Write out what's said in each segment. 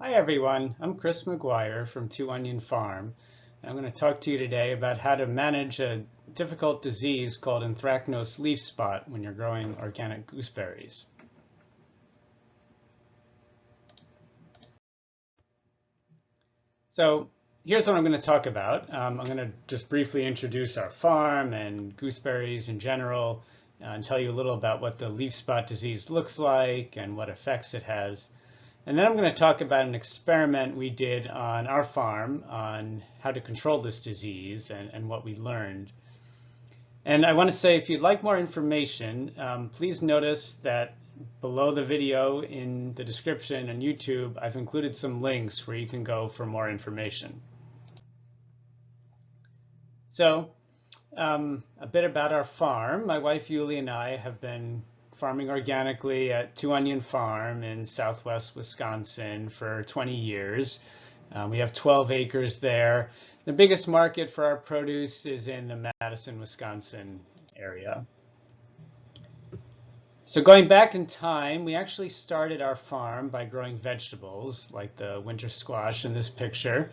Hi everyone, I'm Chris McGuire from Two Onion Farm. And I'm going to talk to you today about how to manage a difficult disease called Anthracnose Leaf Spot when you're growing organic gooseberries. So here's what I'm going to talk about. I'm going to just briefly introduce our farm and gooseberries in general and tell you a little about what the leaf spot disease looks like and what effects it has. And then I'm going to talk about an experiment we did on our farm on how to control this disease and what we learned. And I want to say, if you'd like more information, please notice that below the video in the description on YouTube, I've included some links where you can go for more information. So a bit about our farm. My wife Yuli and I have been farming organically at Two Onion Farm in southwest Wisconsin for 20 years. We have 12 acres there. The biggest market for our produce is in the Madison, Wisconsin area. So going back in time, we actually started our farm by growing vegetables like the winter squash in this picture.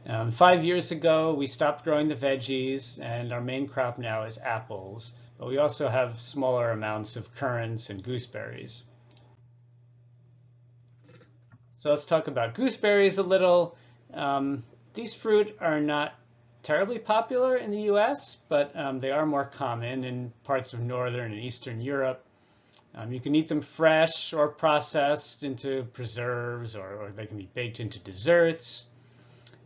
5 years ago, we stopped growing the veggies, and our main crop now is apples. But we also have smaller amounts of currants and gooseberries. So let's talk about gooseberries a little. These fruit are not terribly popular in the US, but they are more common in parts of Northern and Eastern Europe. You can eat them fresh or processed into preserves, or they can be baked into desserts.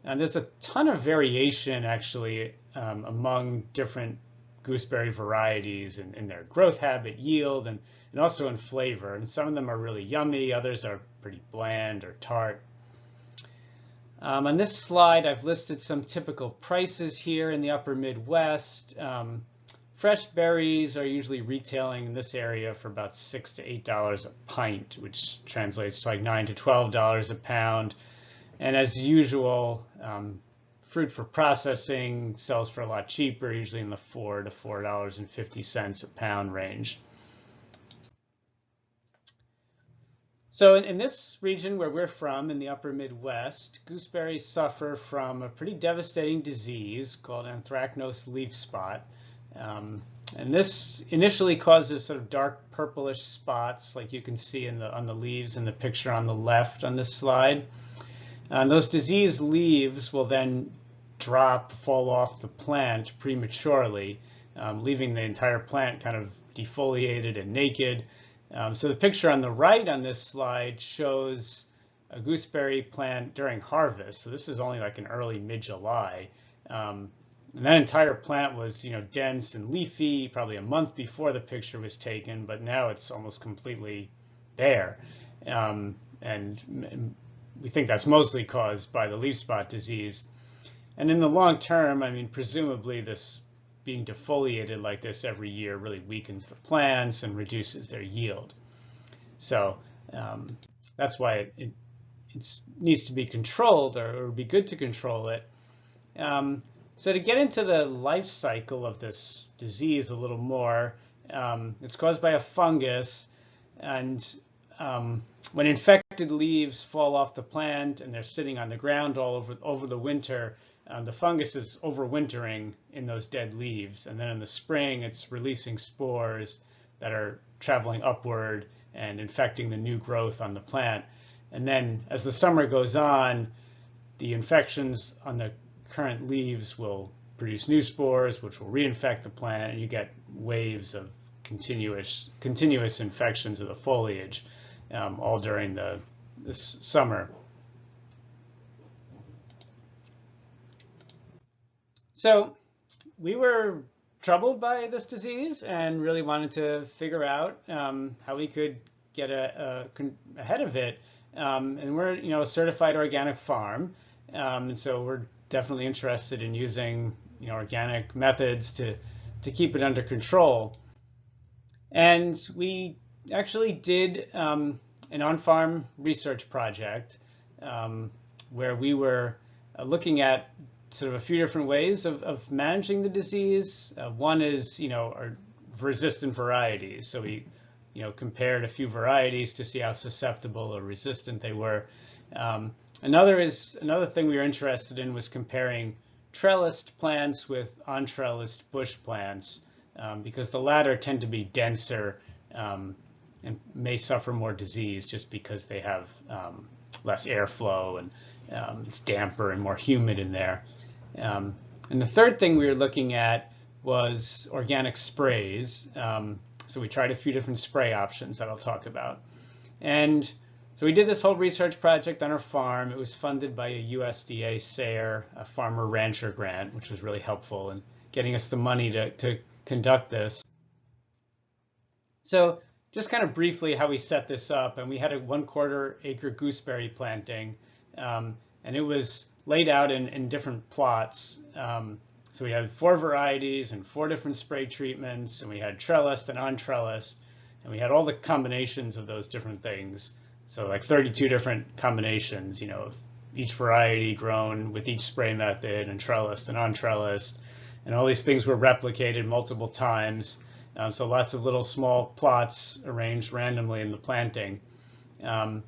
And there's a ton of variation actually among different gooseberry varieties in their growth habit, yield, and also in flavor. And some of them are really yummy, others are pretty bland or tart. On this slide, I've listed some typical prices here in the upper Midwest. Fresh berries are usually retailing in this area for about $6 to $8 a pint, which translates to like $9 to $12 a pound. And as usual, fruit for processing sells for a lot cheaper, usually in the $4 to $4.50 a pound range. So in this region where we're from, in the upper Midwest, gooseberries suffer from a pretty devastating disease called Anthracnose Leaf Spot. And this initially causes sort of dark purplish spots like you can see on the leaves in the picture on the left on this slide. And those diseased leaves will then fall off the plant prematurely, leaving the entire plant kind of defoliated and naked. So the picture on the right on this slide shows a gooseberry plant during harvest. So this is only like in early mid-July. And that entire plant was, dense and leafy, probably a month before the picture was taken, but now it's almost completely bare. And we think that's mostly caused by the leaf spot disease. And in the long term, presumably this being defoliated like this every year really weakens the plants and reduces their yield. So that's why it needs to be controlled, or it would be good to control it. So to get into the life cycle of this disease a little more, it's caused by a fungus, and when infected leaves fall off the plant and they're sitting on the ground all over the winter, the fungus is overwintering in those dead leaves, and then in the spring it's releasing spores that are traveling upward and infecting the new growth on the plant. And then as the summer goes on, the infections on the current leaves will produce new spores, which will reinfect the plant, and you get waves of continuous infections of the foliage all during this summer. So we were troubled by this disease and really wanted to figure out how we could get ahead of it. And we're a certified organic farm, and so we're definitely interested in using organic methods to keep it under control. And we actually did an on-farm research project where we were looking at sort of a few different ways of managing the disease. One is, our resistant varieties. So we compared a few varieties to see how susceptible or resistant they were. Another thing we were interested in was comparing trellised plants with untrellised bush plants, because the latter tend to be denser and may suffer more disease just because they have less airflow and it's damper and more humid in there. And the third thing we were looking at was organic sprays. So we tried a few different spray options that I'll talk about. And so we did this whole research project on our farm. It was funded by a USDA SARE, a farmer rancher grant, which was really helpful in getting us the money to conduct this. So just kind of briefly how we set this up, and we had a 1/4 acre gooseberry planting, and it was laid out in different plots. So we had 4 varieties and 4 different spray treatments, and we had trellised and untrellised, and we had all the combinations of those different things. So like 32 different combinations, of each variety grown with each spray method, and trellised and untrellised, and all these things were replicated multiple times. So lots of little small plots arranged randomly in the planting. And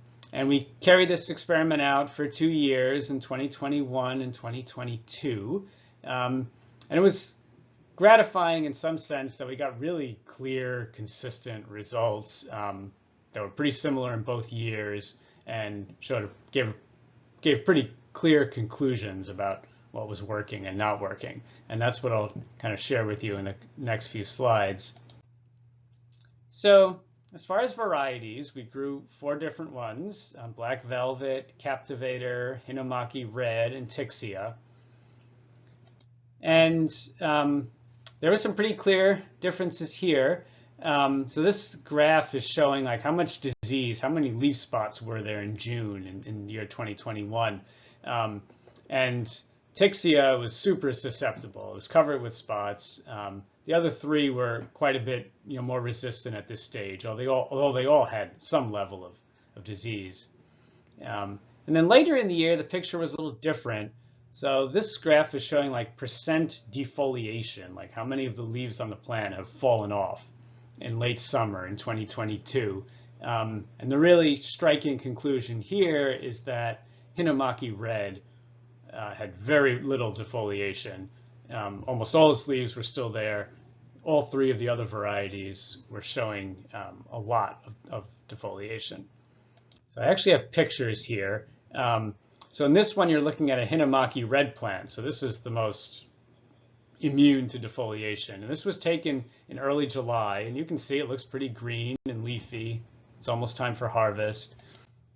we carried this experiment out for 2 years, in 2021 and 2022. And it was gratifying in some sense that we got really clear, consistent results that were pretty similar in both years, and gave pretty clear conclusions about what was working and not working. And that's what I'll kind of share with you in the next few slides. So as far as varieties, we grew 4 different ones: Black Velvet, Captivator, Hinnomaki Red, and Tixia. And there were some pretty clear differences here. So this graph is showing like how much disease, how many leaf spots were there in June in the year 2021. And Tixia was super susceptible. It was covered with spots. The other 3 were quite a bit more resistant at this stage, although they all had some level of disease. And then later in the year, the picture was a little different. So this graph is showing like percent defoliation, like how many of the leaves on the plant have fallen off in late summer in 2022. And the really striking conclusion here is that Hinnomaki Red had very little defoliation. Almost all its leaves were still there. All 3 of the other varieties were showing a lot of defoliation. So I actually have pictures here. So in this one, you're looking at a Hinnomaki Red plant. So this is the most immune to defoliation. And this was taken in early July, and you can see it looks pretty green and leafy. It's almost time for harvest.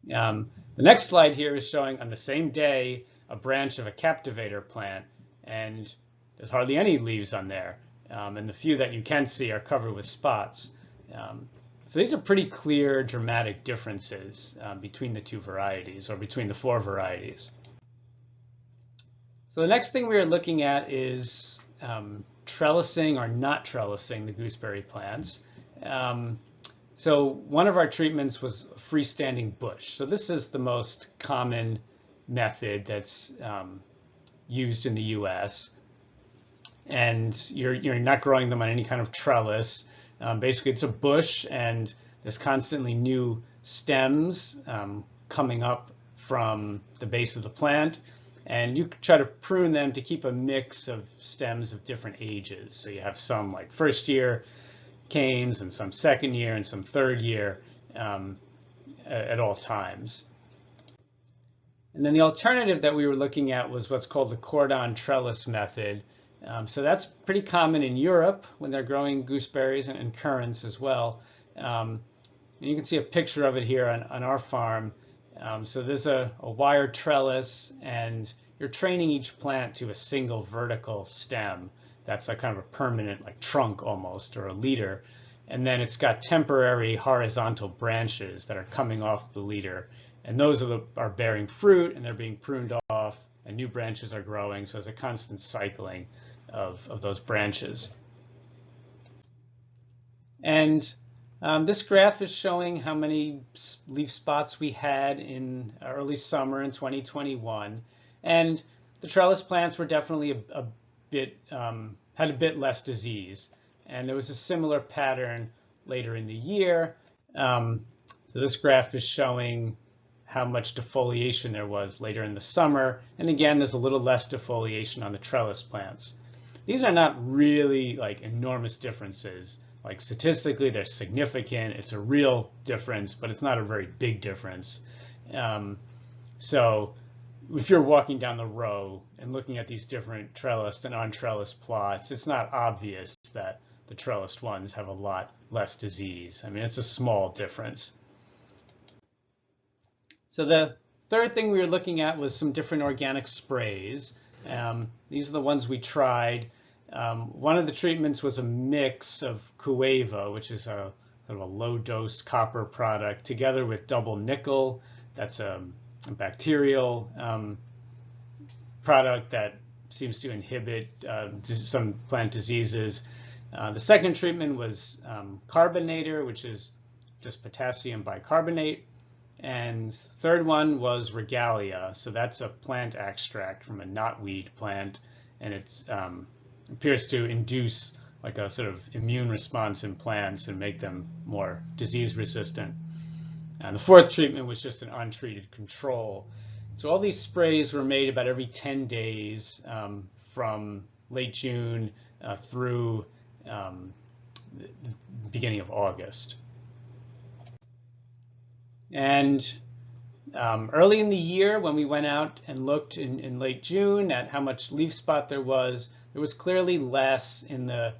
The next slide here is showing on the same day a branch of a Captivator plant, and there's hardly any leaves on there. And the few that you can see are covered with spots. So these are pretty clear, dramatic differences between the 2 varieties, or between the 4 varieties. So the next thing we are looking at is trellising or not trellising the gooseberry plants. So one of our treatments was a freestanding bush. So this is the most common method that's used in the US. And you're not growing them on any kind of trellis. Basically, it's a bush, and there's constantly new stems coming up from the base of the plant. And you try to prune them to keep a mix of stems of different ages. So you have some like 1st year canes, and some 2nd year, and some 3rd year at all times. And then the alternative that we were looking at was what's called the cordon trellis method. So that's pretty common in Europe when they're growing gooseberries, and currants as well. And you can see a picture of it here on our farm. So there's a wire trellis, and you're training each plant to a single vertical stem. That's a kind of a permanent, like trunk almost, or a leader. And then it's got temporary horizontal branches that are coming off the leader. And those are bearing fruit, and they're being pruned off, and new branches are growing. So there's a constant cycling of those branches. And this graph is showing how many leaf spots we had in early summer in 2021. And the trellis plants were definitely had a bit less disease. And there was a similar pattern later in the year. So this graph is showing how much defoliation there was later in the summer. And again, there's a little less defoliation on the trellis plants. These are not really like enormous differences. Like statistically, they're significant. It's a real difference, but it's not a very big difference. So if you're walking down the row and looking at these different trellised and untrellised plots, it's not obvious that the trellised ones have a lot less disease. I mean, it's a small difference. So the third thing we were looking at was some different organic sprays. These are the ones we tried. One of the treatments was a mix of Cueva, which is a kind of a low-dose copper product, together with double nickel. That's a bacterial product that seems to inhibit some plant diseases. The second treatment was carbonator, which is just potassium bicarbonate. And third one was regalia. So that's a plant extract from a knotweed plant, and it appears to induce like a sort of immune response in plants and make them more disease resistant. And the fourth treatment was just an untreated control. So all these sprays were made about every 10 days from late June through the beginning of August. And early in the year, when we went out and looked in late June at how much leaf spot there was clearly less in the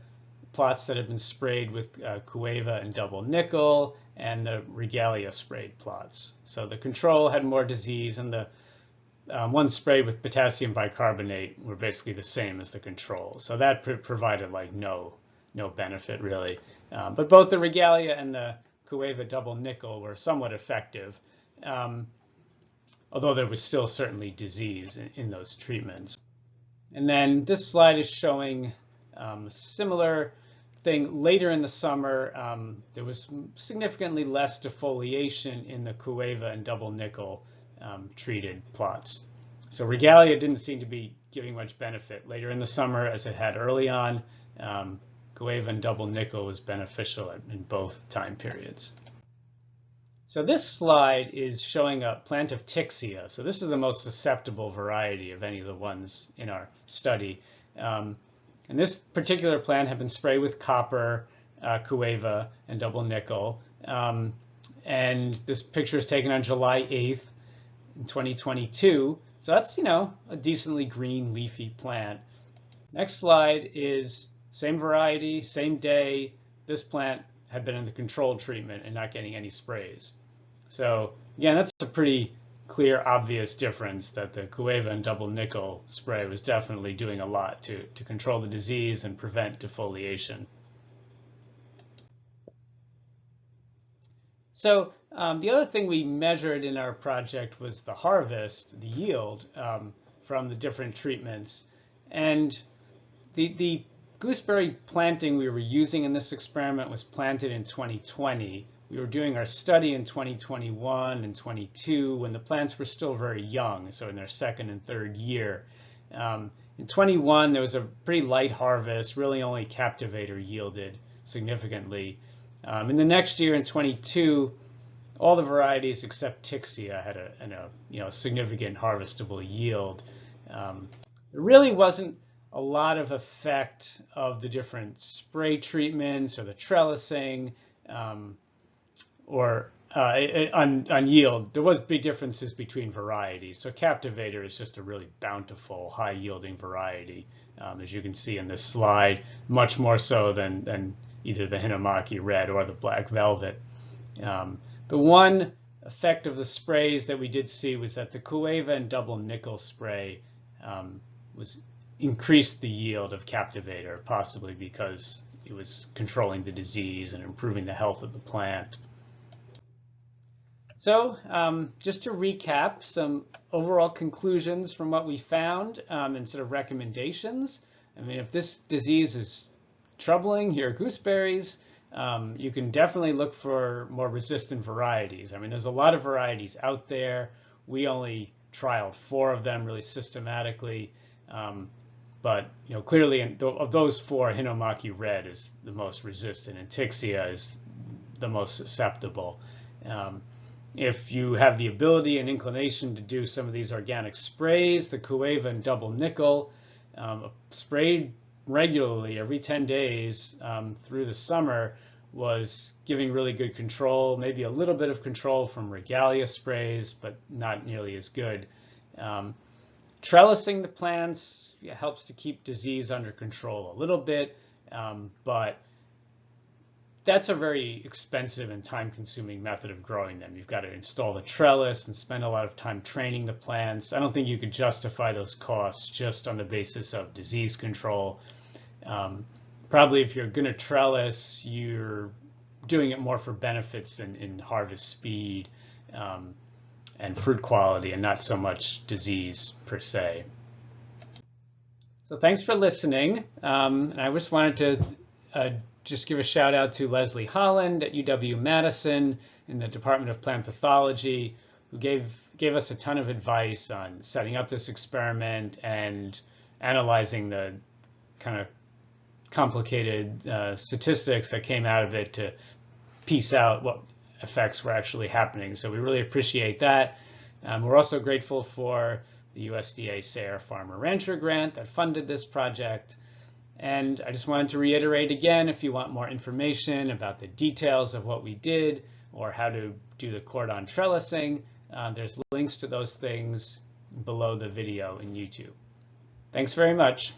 plots that had been sprayed with Cueva and double nickel and the regalia sprayed plots. So the control had more disease, and the one sprayed with potassium bicarbonate were basically the same as the control. So that provided like no benefit really. But both the regalia and the Cueva double nickel were somewhat effective, although there was still certainly disease in those treatments. And then this slide is showing a similar thing. Later in the summer, there was significantly less defoliation in the Cueva and double nickel treated plots. So regalia didn't seem to be giving much benefit later in the summer as it had early on. Cueva and double nickel was beneficial in both time periods. So this slide is showing a plant of Tixia. So this is the most susceptible variety of any of the ones in our study. And this particular plant had been sprayed with copper, Cueva, and double nickel. And this picture is taken on July 8th in 2022. So that's, a decently green leafy plant. Next slide is same variety, same day. This plant had been in the controlled treatment and not getting any sprays. So again, that's a pretty clear, obvious difference that the Cueva and double nickel spray was definitely doing a lot to control the disease and prevent defoliation. So the other thing we measured in our project was the harvest, the yield from the different treatments. And the gooseberry planting we were using in this experiment was planted in 2020. We were doing our study in 2021 and 22 when the plants were still very young, so in their second and third year. In 21, there was a pretty light harvest, really only Captivator yielded significantly. In the next year, in 22, all the varieties except Tixia had a significant harvestable yield. There really wasn't a lot of effect of the different spray treatments or the trellising or on yield. There was big differences between varieties. So Captivator is just a really bountiful, high-yielding variety, as you can see in this slide, much more so than either the Hinnomaki Red or the Black Velvet. The one effect of the sprays that we did see was that the Cueva and double nickel spray increased the yield of Captivator, possibly because it was controlling the disease and improving the health of the plant. So just to recap some overall conclusions from what we found and sort of recommendations. I mean, if this disease is troubling your gooseberries, you can definitely look for more resistant varieties. I mean, there's a lot of varieties out there. We only trialed 4 of them really systematically. But clearly of those 4, Hinnomaki Red is the most resistant, and Tixia is the most susceptible. If you have the ability and inclination to do some of these organic sprays, the Cueva and double nickel, sprayed regularly every 10 days through the summer, was giving really good control, maybe a little bit of control from regalia sprays, but not nearly as good. Trellising the plants helps to keep disease under control a little bit, but that's a very expensive and time-consuming method of growing them. You've got to install the trellis and spend a lot of time training the plants. I don't think you could justify those costs just on the basis of disease control. Probably if you're going to trellis, you're doing it more for benefits than in harvest speed and fruit quality, and not so much disease per se. So thanks for listening. And I just wanted to just give a shout out to Leslie Holland at UW-Madison in the Department of Plant Pathology, who gave us a ton of advice on setting up this experiment and analyzing the kind of complicated statistics that came out of it to piece out what effects were actually happening. So we really appreciate that. We're also grateful for the USDA SARE Farmer Rancher grant that funded this project. And I just wanted to reiterate again, if you want more information about the details of what we did or how to do the cordon trellising, there's links to those things below the video in YouTube. Thanks very much.